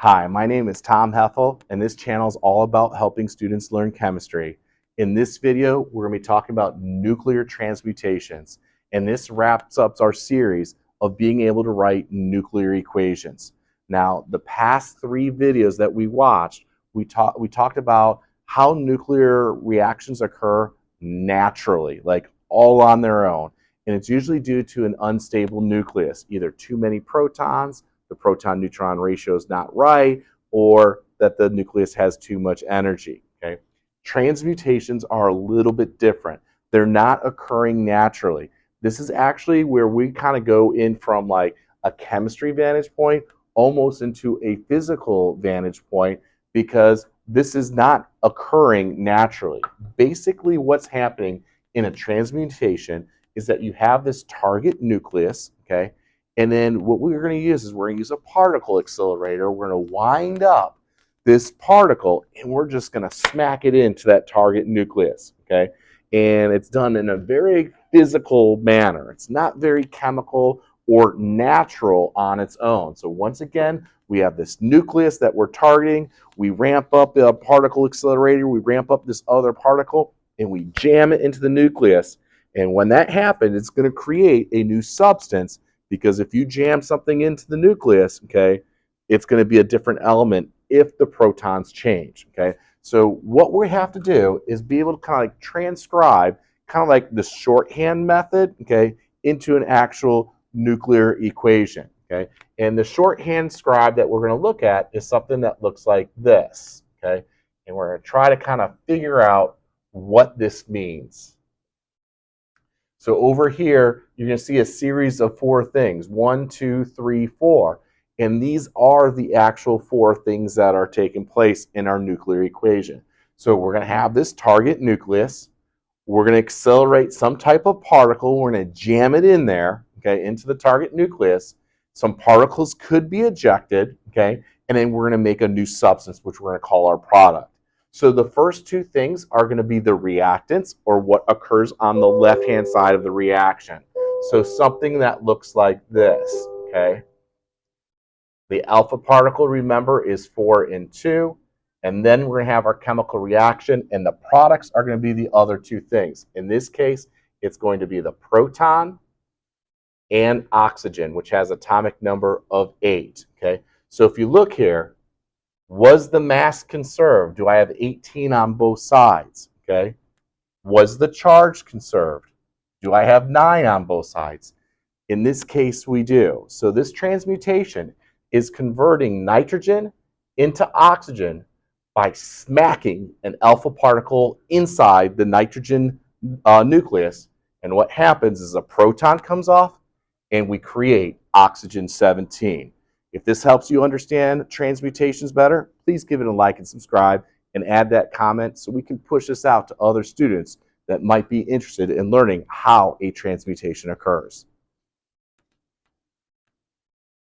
Hi, my name is Tom Heffel, and this channel is all about helping students learn chemistry. In this video, we're going to be talking about nuclear transmutations, and this wraps up our series of being able to write nuclear equations. Now, the past 3 videos that we watched, we talked about how nuclear reactions occur naturally, like all on their own, and it's usually due to an unstable nucleus, either too many protons, the proton-neutron ratio is not right, or that the nucleus has too much energy. Okay? Transmutations are a little bit different. They're not occurring naturally. This is actually where we kind of go in from like a chemistry vantage point almost into a physical vantage point, because this is not occurring naturally. Basically, what's happening in a transmutation is that you have this target nucleus, okay? And then what we're going to use is we're going to use a particle accelerator. We're going to wind up this particle, and we're just going to smack it into that target nucleus, okay? And it's done in a very physical manner. It's not very chemical or natural on its own. So once again, we have this nucleus that we're targeting. We ramp up the particle accelerator. We ramp up this other particle, and we jam it into the nucleus. And when that happens, it's going to create a new substance, because if you jam something into the nucleus, okay, it's going to be a different element if the protons change, okay? So what we have to do is be able to kind of like transcribe, kind of like the shorthand method, okay, into an actual nuclear equation, okay? And the shorthand scribe that we're going to look at is something that looks like this, okay? And we're going to try to kind of figure out what this means. So over here, you're going to see a series of 4 things, 1, 2, 3, 4. And these are the actual 4 things that are taking place in our nuclear equation. So we're going to have this target nucleus. We're going to accelerate some type of particle. We're going to jam it in there, okay, into the target nucleus. Some particles could be ejected, okay, and then we're going to make a new substance, which we're going to call our product. So the first 2 things are going to be the reactants, or what occurs on the left-hand side of the reaction. So something that looks like this, okay? The alpha particle, remember, is 4 and 2. And then we're going to have our chemical reaction, and the products are going to be the other 2 things. In this case, it's going to be the proton and oxygen, which has atomic number of 8, okay? So if you look here, was the mass conserved? Do I have 18 on both sides? Okay. Was the charge conserved? Do I have 9 on both sides? In this case, we do. So this transmutation is converting nitrogen into oxygen by smacking an alpha particle inside the nitrogen nucleus. And what happens is a proton comes off, and we create oxygen 17. If this helps you understand transmutations better, please give it a like and subscribe, and add that comment so we can push this out to other students that might be interested in learning how a transmutation occurs.